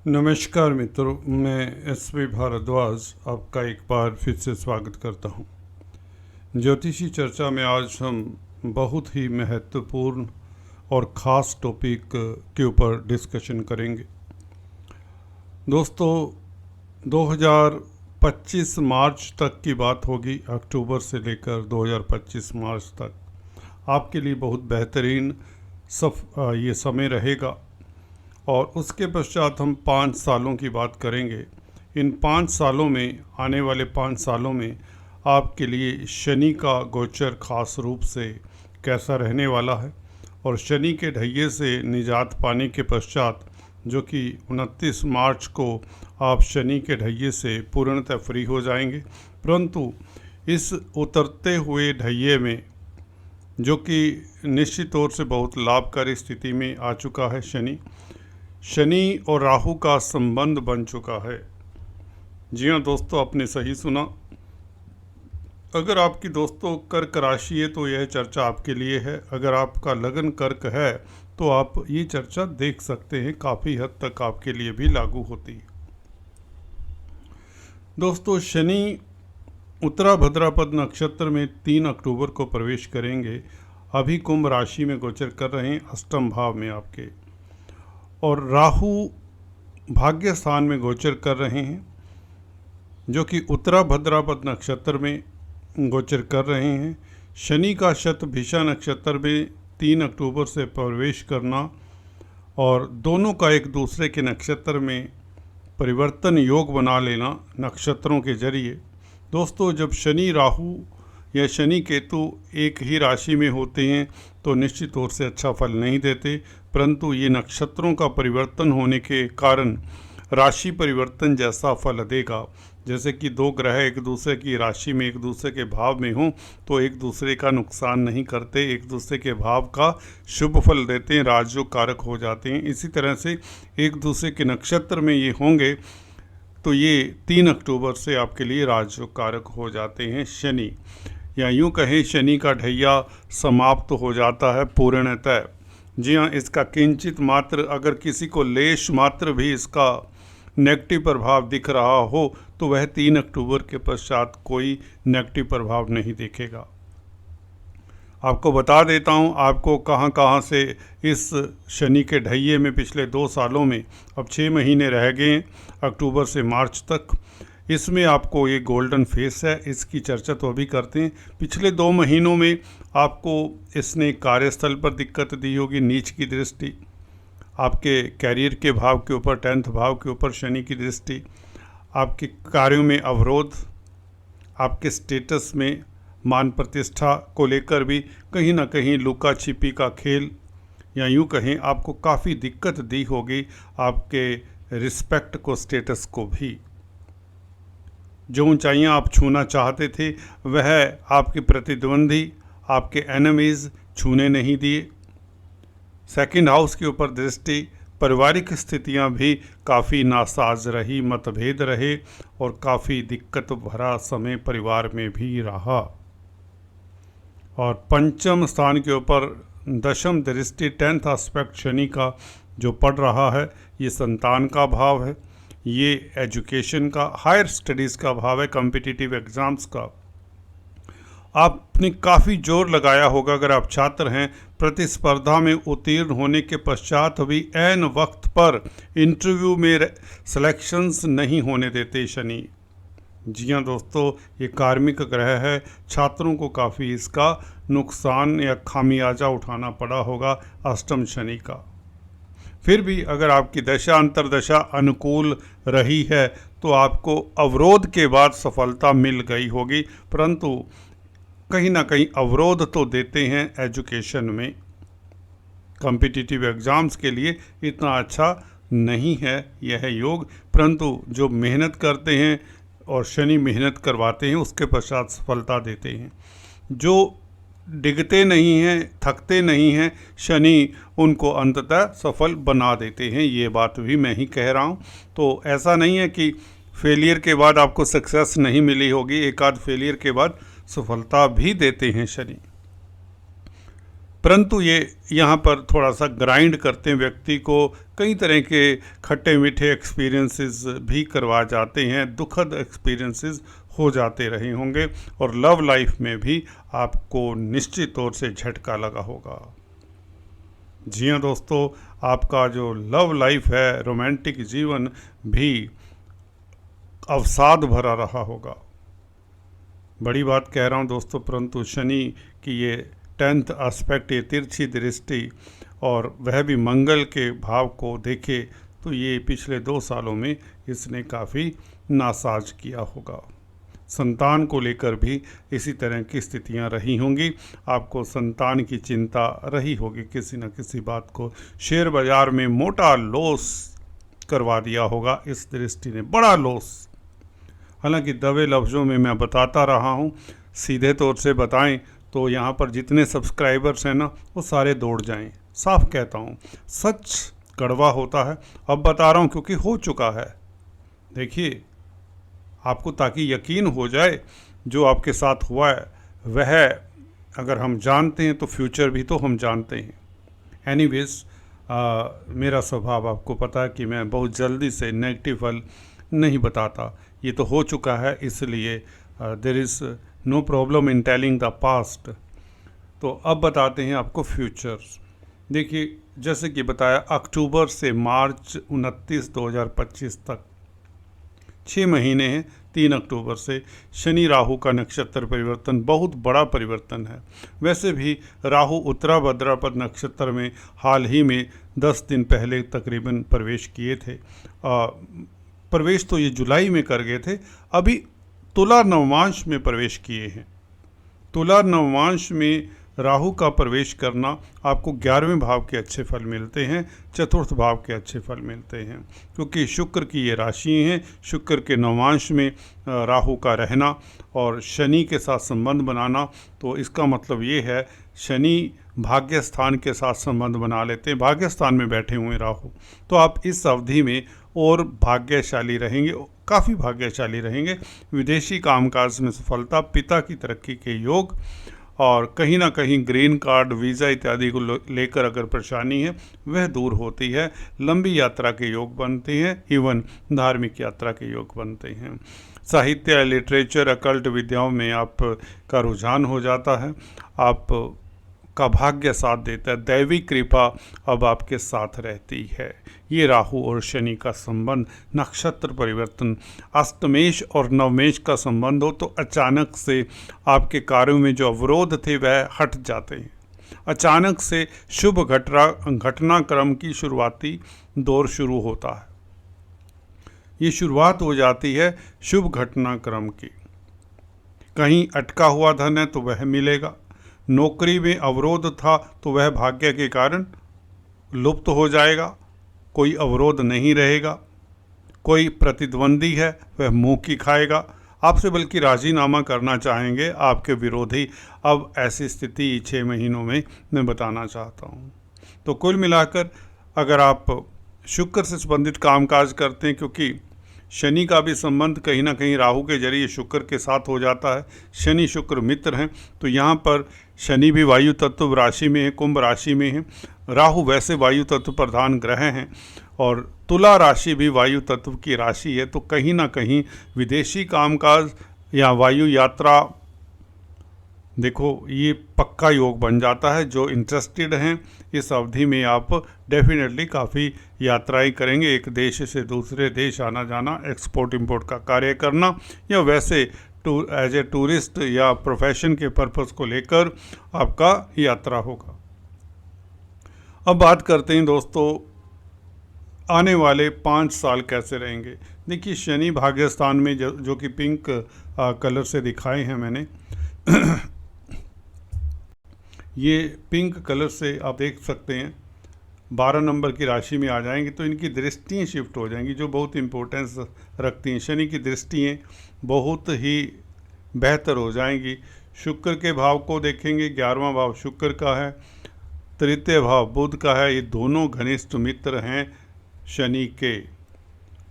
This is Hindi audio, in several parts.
नमस्कार मित्रों, मैं एस.वी. भारद्वाज आपका एक बार फिर से स्वागत करता हूं। ज्योतिषी चर्चा में आज हम बहुत ही महत्वपूर्ण और ख़ास टॉपिक के ऊपर डिस्कशन करेंगे। दोस्तों, 2025 मार्च तक की बात होगी। अक्टूबर से लेकर 2025 मार्च तक आपके लिए बहुत बेहतरीन ये समय रहेगा और उसके पश्चात हम 5 सालों की बात करेंगे। इन 5 सालों में, आने वाले 5 सालों में आपके लिए शनि का गोचर खास रूप से कैसा रहने वाला है और शनि के ढैये से निजात पाने के पश्चात, जो कि 29 मार्च को आप शनि के ढैये से पूर्णतः फ्री हो जाएंगे। परंतु इस उतरते हुए ढैये में, जो कि निश्चित तौर से बहुत लाभकारी स्थिति में आ चुका है, शनि और राहु का संबंध बन चुका है। जी हाँ दोस्तों, आपने सही सुना। अगर आपकी दोस्तों कर्क राशि है तो यह चर्चा आपके लिए है। अगर आपका लगन कर्क है तो आप ये चर्चा देख सकते हैं, काफ़ी हद तक आपके लिए भी लागू होती है। दोस्तों, शनि उत्तरा भाद्रपद नक्षत्र में 3 अक्टूबर को प्रवेश करेंगे। अभी कुंभ राशि में गोचर कर रहे हैं, अष्टम भाव में आपके, और राहु भाग्य स्थान में गोचर कर रहे हैं, जो कि उत्तरा भाद्रपद नक्षत्र में गोचर कर रहे हैं। शनि का शतभिषा नक्षत्र में 3 अक्टूबर से प्रवेश करना और दोनों का एक दूसरे के नक्षत्र में परिवर्तन योग बना लेना नक्षत्रों के जरिए। दोस्तों, जब शनि राहु या शनि केतु एक ही राशि में होते हैं तो निश्चित तौर से अच्छा फल नहीं देते, परंतु ये नक्षत्रों का परिवर्तन होने के कारण राशि परिवर्तन जैसा फल देगा। जैसे कि 2 ग्रह एक दूसरे की राशि में, एक दूसरे के भाव में हों तो एक दूसरे का नुकसान नहीं करते, एक दूसरे के भाव का शुभ फल देते हैं, राजयोग कारक हो जाते हैं। इसी तरह से एक दूसरे के नक्षत्र में ये होंगे तो ये 3 अक्टूबर से आपके लिए राजयोग कारक हो जाते हैं शनि, या यूँ कहें शनि का ढैया समाप्त हो जाता है पूर्णतः। जी हाँ, इसका किंचित मात्र, अगर किसी को लेश मात्र भी इसका नेगेटिव प्रभाव दिख रहा हो तो वह 3 अक्टूबर के पश्चात कोई नेगेटिव प्रभाव नहीं दिखेगा। आपको बता देता हूँ आपको कहाँ कहाँ से इस शनि के ढैये में पिछले 2 सालों में, अब 6 महीने रह गए हैं अक्टूबर से मार्च तक, इसमें आपको ये गोल्डन फेस है, इसकी चर्चा तो अभी करते हैं। पिछले 2 महीनों में आपको इसने कार्यस्थल पर दिक्कत दी होगी, नीच की दृष्टि, आपके कैरियर के भाव के ऊपर, 10th भाव के ऊपर शनि की दृष्टि, आपके कार्यों में अवरोध, आपके स्टेटस में मान प्रतिष्ठा को लेकर भी कहीं ना कहीं लुका छिपी का खेल, या यूँ कहें आपको काफ़ी दिक्कत दी होगी, आपके रिस्पेक्ट को, स्टेटस को भी। जो ऊंचाइयां आप छूना चाहते थे वह आपके प्रतिद्वंदी, आपके एनिमीज़ छूने नहीं दिए। 2nd हाउस के ऊपर दृष्टि, पारिवारिक स्थितियां भी काफ़ी नासाज रही, मतभेद रहे और काफ़ी दिक्कत भरा समय परिवार में भी रहा। और पंचम स्थान के ऊपर 10th दृष्टि, 10th एस्पेक्ट शनि का जो पड़ रहा है, ये संतान का भाव है, ये एजुकेशन का, हायर स्टडीज़ का भाव है, कॉम्पिटिटिव एग्ज़ाम्स का। आपने काफ़ी जोर लगाया होगा, अगर आप छात्र हैं, प्रतिस्पर्धा में उत्तीर्ण होने के पश्चात भी ऐन वक्त पर इंटरव्यू में सिलेक्शंस नहीं होने देते शनि। जी हाँ दोस्तों, ये कार्मिक ग्रह है, छात्रों को काफ़ी इसका नुकसान या खामियाजा उठाना पड़ा होगा अष्टम शनि का। फिर भी अगर आपकी दशा अंतर्दशा अनुकूल रही है तो आपको अवरोध के बाद सफलता मिल गई होगी, परंतु कहीं ना कहीं अवरोध तो देते हैं एजुकेशन में। कॉम्पिटिटिव एग्ज़ाम्स के लिए इतना अच्छा नहीं है यह योग, परंतु जो मेहनत करते हैं और शनि मेहनत करवाते हैं उसके पश्चात सफलता देते हैं। जो डिगते नहीं हैं, थकते नहीं हैं, शनि उनको अंततः सफल बना देते हैं। ये बात भी मैं ही कह रहा हूँ। तो ऐसा नहीं है कि फेलियर के बाद आपको सक्सेस नहीं मिली होगी, एक आध फेलियर के बाद सफलता भी देते हैं शनि। परंतु ये यहाँ पर थोड़ा सा ग्राइंड करते हैं व्यक्ति को, कई तरह के खट्टे मीठे एक्सपीरियंसेस भी करवा जाते हैं, दुखद एक्सपीरियंसेस हो जाते रहे होंगे, और लव लाइफ में भी आपको निश्चित तौर से झटका लगा होगा। जी हाँ दोस्तों, आपका जो लव लाइफ है, रोमांटिक जीवन भी अवसाद भरा रहा होगा। बड़ी बात कह रहा हूँ दोस्तों, परंतु शनि की ये 10th एस्पेक्ट, ये तिरछी दृष्टि, और वह भी मंगल के भाव को देखे तो ये पिछले 2 सालों में इसने काफ़ी नासाज किया होगा। संतान को लेकर भी इसी तरह की स्थितियां रही होंगी, आपको संतान की चिंता रही होगी, किसी न किसी बात को, शेयर बाज़ार में मोटा लॉस करवा दिया होगा इस दृष्टि ने, बड़ा लॉस। हालांकि दबे लफ्ज़ों में मैं बताता रहा हूँ, सीधे तौर से बताएं तो यहाँ पर जितने सब्सक्राइबर्स हैं ना, वो सारे दौड़ जाएं। साफ कहता हूँ, सच कड़वा होता है, अब बता रहा हूँ क्योंकि हो चुका है। देखिए, आपको ताकि यकीन हो जाए जो आपके साथ हुआ है वह अगर हम जानते हैं तो फ्यूचर भी तो हम जानते हैं। एनीवेज, मेरा स्वभाव आपको पता है कि मैं बहुत जल्दी से नेगेटिव फल नहीं बताता, ये तो हो चुका है, इसलिए there is no problem in telling the past. तो अब बताते हैं आपको फ्यूचर्स। देखिए, जैसे कि बताया, अक्टूबर से मार्च 29, 2025 तक 6 महीने हैं। 3 अक्टूबर से शनि राहु का नक्षत्र परिवर्तन बहुत बड़ा परिवर्तन है। वैसे भी राहु उत्तरा भाद्रपद नक्षत्र में हाल ही में 10 दिन पहले तकरीबन प्रवेश किए थे। प्रवेश तो ये जुलाई में कर गए थे, अभी तुला नवमांश में प्रवेश किए हैं। तुला नवमांश में राहु का प्रवेश करना आपको 11वें भाव के अच्छे फल मिलते हैं, चतुर्थ भाव के अच्छे फल मिलते हैं, क्योंकि शुक्र की ये राशि हैं। शुक्र के नवमांश में राहु का रहना और शनि के साथ संबंध बनाना, तो इसका मतलब ये है शनि भाग्य स्थान के साथ संबंध बना लेते हैं, भाग्य स्थान में बैठे हुए राहु, तो आप इस अवधि में और भाग्यशाली रहेंगे, काफ़ी भाग्यशाली रहेंगे। विदेशी कामकाज में सफलता, पिता की तरक्की के योग, और कहीं ना कहीं ग्रीन कार्ड, वीज़ा इत्यादि को लेकर अगर परेशानी है वह दूर होती है। लंबी यात्रा के योग बनते हैं, इवन धार्मिक यात्रा के योग बनते हैं। साहित्य, लिटरेचर, अकल्ट विद्याओं में आपका रुझान हो जाता है, आप का भाग्य साथ देता है, दैवी कृपा अब आपके साथ रहती है। ये राहु और शनि का संबंध, नक्षत्र परिवर्तन, अष्टमेश और नवमेश का संबंध हो तो अचानक से आपके कार्यों में जो अवरोध थे वह हट जाते हैं। अचानक से शुभ घटनाक्रम की शुरुआती दौर शुरू होता है। ये शुरुआत हो जाती है शुभ घटनाक्रम की। कहीं अटका हुआ धन है तो वह मिलेगा, नौकरी में अवरोध था तो वह भाग्य के कारण लुप्त हो जाएगा, कोई अवरोध नहीं रहेगा, कोई प्रतिद्वंदी है वह मुंह की खाएगा, आपसे बल्कि राजीनामा करना चाहेंगे आपके विरोधी। अब ऐसी स्थिति 6 महीनों में मैं बताना चाहता हूँ। तो कुल मिलाकर अगर आप शुक्र से संबंधित कामकाज करते हैं, क्योंकि शनि का भी संबंध कहीं ना कहीं राहु के जरिए शुक्र के साथ हो जाता है, शनि शुक्र मित्र हैं, तो यहाँ पर शनि भी वायु तत्व राशि में है, कुंभ राशि में है, राहु वैसे वायु तत्व प्रधान ग्रह हैं, और तुला राशि भी वायु तत्व की राशि है, तो कहीं ना कहीं विदेशी कामकाज या वायु यात्रा, देखो ये पक्का योग बन जाता है। जो इंटरेस्टेड हैं इस अवधि में आप डेफिनेटली काफ़ी यात्राएं करेंगे, एक देश से दूसरे देश आना जाना, एक्सपोर्ट इंपोर्ट का कार्य करना, या वैसे एज ए टूरिस्ट या प्रोफेशन के पर्पस को लेकर आपका यात्रा होगा। अब बात करते हैं दोस्तों आने वाले 5 साल कैसे रहेंगे। देखिए, शनि भाग्य स्थान में जो कि पिंक कलर से दिखाए हैं मैंने ये पिंक कलर से आप देख सकते हैं 12 नंबर की राशि में आ जाएंगे, तो इनकी दृष्टियाँ शिफ्ट हो जाएंगी जो बहुत इम्पोर्टेंस रखती हैं। शनि की दृष्टियाँ बहुत ही बेहतर हो जाएंगी। शुक्र के भाव को देखेंगे, 11वां भाव शुक्र का है, तृतीय भाव बुध का है, ये दोनों घनिष्ठ मित्र हैं शनि के।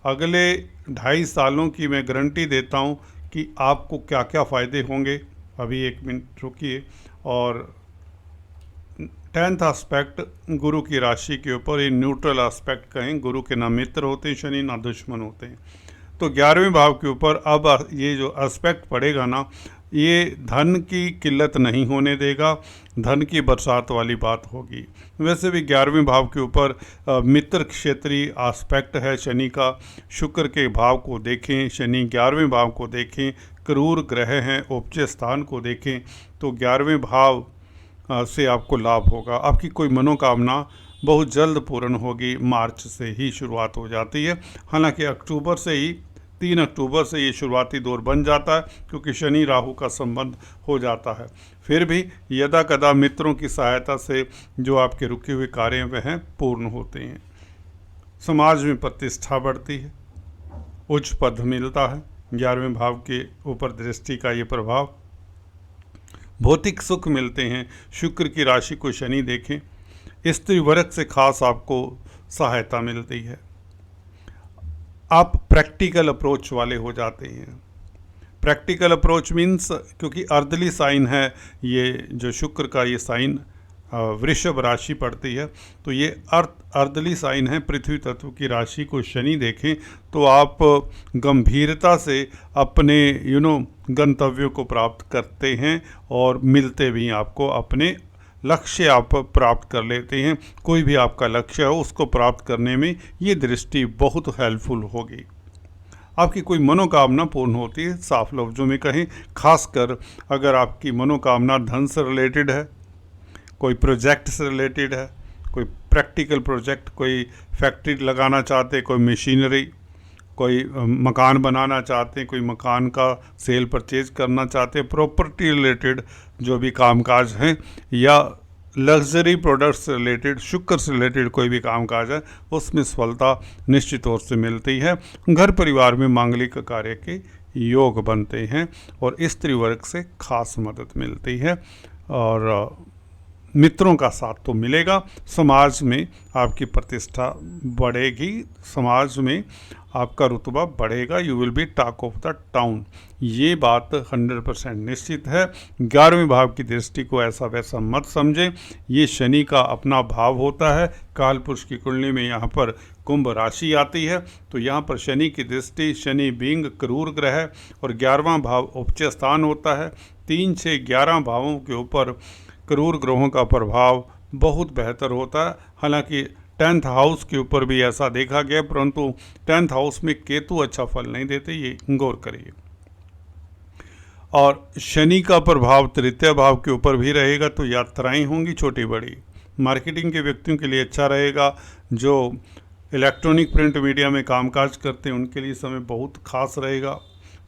अगले 2.5 सालों की मैं गारंटी देता हूँ कि आपको क्या क्या फ़ायदे होंगे। अभी 1 मिनट रुकिए और 10th एस्पेक्ट गुरु की राशि के ऊपर, ये न्यूट्रल एस्पेक्ट कहें, गुरु के ना मित्र होते हैं शनि, ना दुश्मन होते हैं। तो 11वें भाव के ऊपर अब ये जो एस्पेक्ट पड़ेगा ना, ये धन की किल्लत नहीं होने देगा, धन की बरसात वाली बात होगी। वैसे भी 11वें भाव के ऊपर मित्र क्षेत्रीय एस्पेक्ट है शनि का। शुक्र के भाव को देखें, शनि 11वें भाव को देखें, क्रूर ग्रह हैं, उपजे स्थान को देखें, तो 11वें भाव से आपको लाभ होगा। आपकी कोई मनोकामना बहुत जल्द पूर्ण होगी। मार्च से ही शुरुआत हो जाती है, हालांकि अक्टूबर से ही 3 अक्टूबर से ये शुरुआती दौर बन जाता है, क्योंकि शनि राहु का संबंध हो जाता है। फिर भी यदा कदा मित्रों की सहायता से जो आपके रुके हुए कार्य वह पूर्ण होते हैं। समाज में प्रतिष्ठा बढ़ती है, उच्च पद मिलता है। 11वें भाव के ऊपर दृष्टि का ये प्रभाव। भौतिक सुख मिलते हैं। शुक्र की राशि को शनि देखें, स्त्री वर्ग से खास आपको सहायता मिलती है। आप प्रैक्टिकल अप्रोच वाले हो जाते हैं। प्रैक्टिकल अप्रोच मीन्स, क्योंकि अर्दली साइन है ये, जो शुक्र का ये साइन वृषभ राशि पड़ती है, तो ये अर्दली साइन है। पृथ्वी तत्व की राशि को शनि देखें तो आप गंभीरता से अपने गंतव्यों को प्राप्त करते हैं और मिलते भी आपको। अपने लक्ष्य आप प्राप्त कर लेते हैं। कोई भी आपका लक्ष्य हो उसको प्राप्त करने में ये दृष्टि बहुत हेल्पफुल होगी। आपकी कोई मनोकामना पूर्ण होती है। साफ लफ्ज़ों में कहें, खासकर अगर आपकी मनोकामना धन से रिलेटेड है, कोई प्रोजेक्ट से रिलेटेड है, कोई प्रैक्टिकल प्रोजेक्ट, कोई फैक्ट्री लगाना चाहते, कोई मशीनरी, कोई मकान बनाना चाहते हैं, कोई मकान का सेल परचेज करना चाहते हैं, प्रॉपर्टी रिलेटेड जो भी कामकाज हैं, या लग्जरी प्रोडक्ट्स से रिलेटेड, शुक्र से रिलेटेड कोई भी कामकाज है, उसमें सफलता निश्चित तौर से मिलती है। घर परिवार में मांगलिक कार्य के योग बनते हैं और स्त्री वर्ग से खास मदद मिलती है। और मित्रों का साथ तो मिलेगा। समाज में आपकी प्रतिष्ठा बढ़ेगी, समाज में आपका रुतबा बढ़ेगा। You will be talk of the town, ये बात 100% निश्चित है। 11वें भाव की दृष्टि को ऐसा वैसा मत समझें, ये शनि का अपना भाव होता है। काल पुरुष की कुंडली में यहाँ पर कुंभ राशि आती है, तो यहाँ पर शनि की दृष्टि, शनि बींग क्रूर ग्रह और 11वां भाव उपचय स्थान होता है। 3 से 11 भावों के ऊपर क्रूर ग्रहों का प्रभाव बहुत बेहतर होता है। हालांकि 10th हाउस के ऊपर भी ऐसा देखा गया, परंतु 10th हाउस में केतु अच्छा फल नहीं देते, ये गौर करिए। और शनि का प्रभाव तृतीय भाव के ऊपर भी रहेगा, तो यात्राएं होंगी छोटी बड़ी। मार्केटिंग के व्यक्तियों के लिए अच्छा रहेगा। जो इलेक्ट्रॉनिक प्रिंट मीडिया में कामकाज करते हैं उनके लिए समय बहुत खास रहेगा।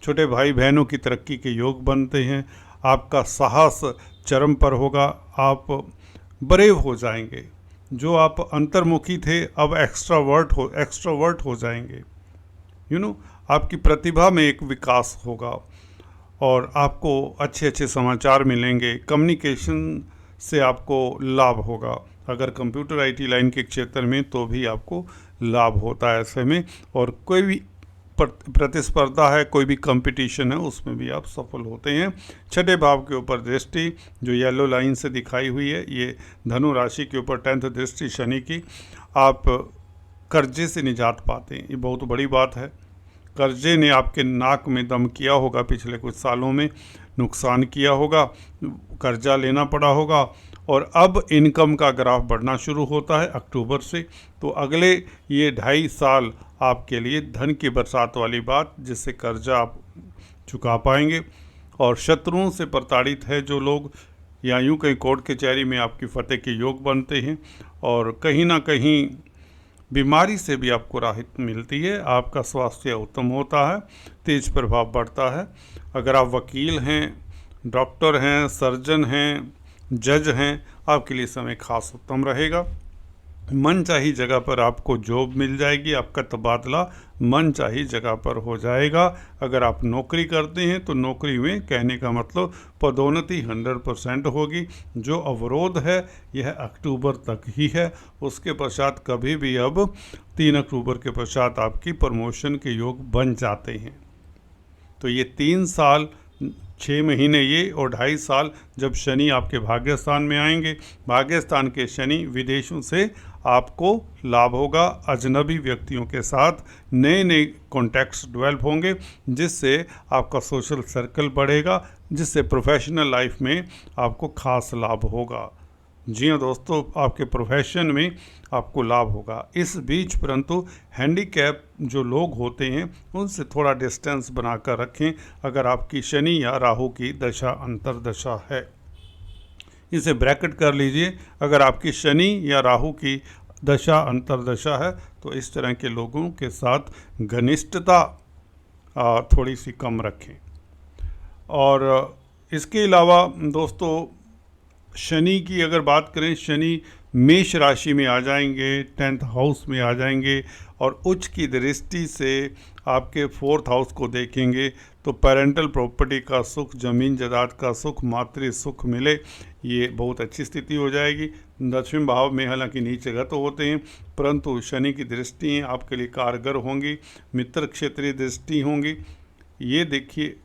छोटे भाई बहनों की तरक्की के योग बनते हैं। आपका साहस चरम पर होगा, आप ब्रेव हो जाएंगे। जो आप अंतर्मुखी थे अब एक्स्ट्रावर्ट हो जाएंगे। आपकी प्रतिभा में एक विकास होगा और आपको अच्छे अच्छे समाचार मिलेंगे। कम्युनिकेशन से आपको लाभ होगा। अगर कंप्यूटर IT लाइन के क्षेत्र में तो भी आपको लाभ होता है ऐसे में। और कोई भी प्रतिस्पर्धा है, कोई भी कंपटीशन है, उसमें भी आप सफल होते हैं। 6ठे भाव के ऊपर दृष्टि जो येलो लाइन से दिखाई हुई है, ये धनु राशि के ऊपर 10th दृष्टि शनि की। आप कर्जे से निजात पाते हैं, ये बहुत बड़ी बात है। कर्जे ने आपके नाक में दम किया होगा, पिछले कुछ सालों में नुकसान किया होगा, कर्जा लेना पड़ा होगा और अब इनकम का ग्राफ बढ़ना शुरू होता है अक्टूबर से। तो अगले ये 2.5 साल आपके लिए धन की बरसात वाली बात, जिससे कर्जा आप चुका पाएंगे। और शत्रुओं से प्रताड़ित है जो लोग, या यूँ कहीं कोर्ट कचहरी में आपकी फतेह के योग बनते हैं और कहीं ना कहीं बीमारी से भी आपको राहत मिलती है। आपका स्वास्थ्य उत्तम होता है, तेज प्रभाव बढ़ता है। अगर आप वकील हैं, डॉक्टर हैं, सर्जन हैं, जज हैं, आपके लिए समय खास उत्तम रहेगा। मन चाही जगह पर आपको जॉब मिल जाएगी, आपका तबादला मन चाही जगह पर हो जाएगा। अगर आप नौकरी करते हैं तो नौकरी में, कहने का मतलब, पदोन्नति 100% होगी। जो अवरोध है यह अक्टूबर तक ही है, उसके पश्चात कभी भी अब 3 अक्टूबर के पश्चात आपकी प्रमोशन के योग बन जाते हैं। तो ये 3 साल 6 महीने ये और 2.5 साल जब शनि आपके भाग्यस्थान में आएंगे। भाग्यस्थान के शनि विदेशों से आपको लाभ होगा, अजनबी व्यक्तियों के साथ नए नए कॉन्टैक्ट्स डेवलप होंगे, जिससे आपका सोशल सर्कल बढ़ेगा, जिससे प्रोफेशनल लाइफ में आपको खास लाभ होगा। जी हाँ दोस्तों, आपके प्रोफेशन में आपको लाभ होगा। इस बीच परंतु हैंडीकैप जो लोग होते हैं उनसे थोड़ा डिस्टेंस बनाकर रखें अगर आपकी शनि या राहु की दशा अंतर्दशा है। इसे ब्रैकेट कर लीजिए, अगर आपकी शनि या राहु की दशा अंतर्दशा है तो इस तरह के लोगों के साथ घनिष्ठता थोड़ी सी कम रखें। और इसके अलावा दोस्तों, शनि की अगर बात करें, शनि मेष राशि में आ जाएंगे, 10th हाउस में आ जाएंगे और उच्च की दृष्टि से आपके 4th हाउस को देखेंगे तो पेरेंटल प्रॉपर्टी का सुख, ज़मीन जायदाद का सुख, मातृ सुख मिले, ये बहुत अच्छी स्थिति हो जाएगी। 10वें भाव में हालांकि नीचे गत होते हैं, परंतु शनि की दृष्टि आपके लिए कारगर होंगी। मित्र क्षेत्रीय दृष्टि होंगी। ये देखिए,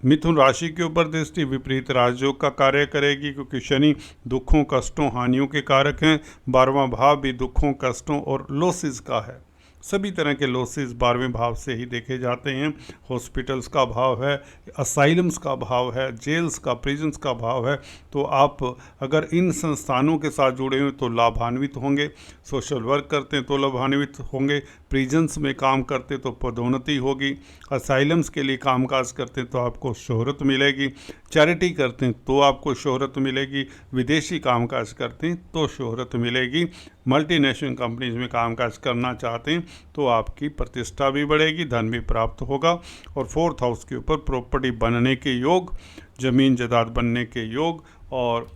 मिथुन राशि के ऊपर दृष्टि विपरीत राजयोग का कार्य करेगी, क्योंकि शनि दुखों, कष्टों, हानियों के कारक हैं। 12वां भाव भी दुखों, कष्टों और लॉसेस का है। सभी तरह के लॉसेस 12वें भाव से ही देखे जाते हैं। हॉस्पिटल्स का भाव है, असाइलम्स का भाव है, जेल्स का, प्रिजन्स का भाव है। तो आप अगर इन संस्थानों के साथ जुड़े हुए तो लाभान्वित होंगे। सोशल वर्क करते हैं तो लाभान्वित होंगे। प्रिजन्स में काम करते तो पदोन्नति होगी। असाइलम्स के लिए कामकाज करते हैं तो आपको शोहरत मिलेगी। चैरिटी करते हैं तो आपको शोहरत मिलेगी। विदेशी कामकाज करते हैं तो शोहरत मिलेगी। मल्टीनेशनल कंपनीज में कामकाज करना चाहते हैं तो आपकी प्रतिष्ठा भी बढ़ेगी, धन भी प्राप्त होगा। और 4th हाउस के ऊपर प्रॉपर्टी बनने के योग, ज़मीन जायदाद बनने के योग, और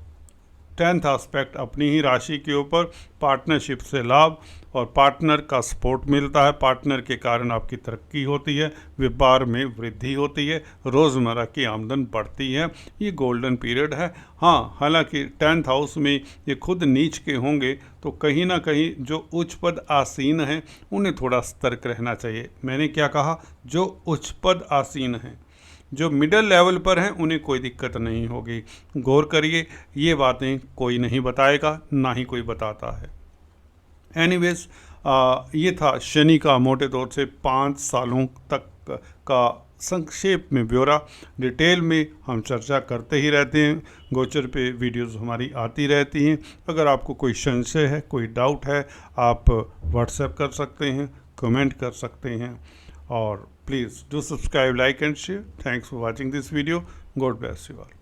10th एस्पेक्ट अपनी ही राशि के ऊपर पार्टनरशिप से लाभ और पार्टनर का सपोर्ट मिलता है। पार्टनर के कारण आपकी तरक्की होती है, व्यापार में वृद्धि होती है, रोज़मर्रा की आमदन बढ़ती है। ये गोल्डन पीरियड है। हाँ, हालांकि 10th हाउस में ये खुद नीच के होंगे तो कहीं ना कहीं जो उच्च पद आसीन हैं उन्हें थोड़ा सतर्क रहना चाहिए। मैंने क्या कहा? जो उच्च पद आसीन हैं, जो मिडिल लेवल पर हैं उन्हें कोई दिक्कत नहीं होगी। गौर करिए, ये बातें कोई नहीं बताएगा, ना ही कोई बताता है। एनीवेज, ये था शनि का मोटे तौर से 5 सालों तक का संक्षेप में ब्यौरा। डिटेल में हम चर्चा करते ही रहते हैं। गोचर पे वीडियोस हमारी आती रहती हैं। अगर आपको कोई संशय है, कोई डाउट है, आप व्हाट्सएप कर सकते हैं, कमेंट कर सकते हैं। और please do subscribe, like and share. Thanks for watching this video. God bless you all.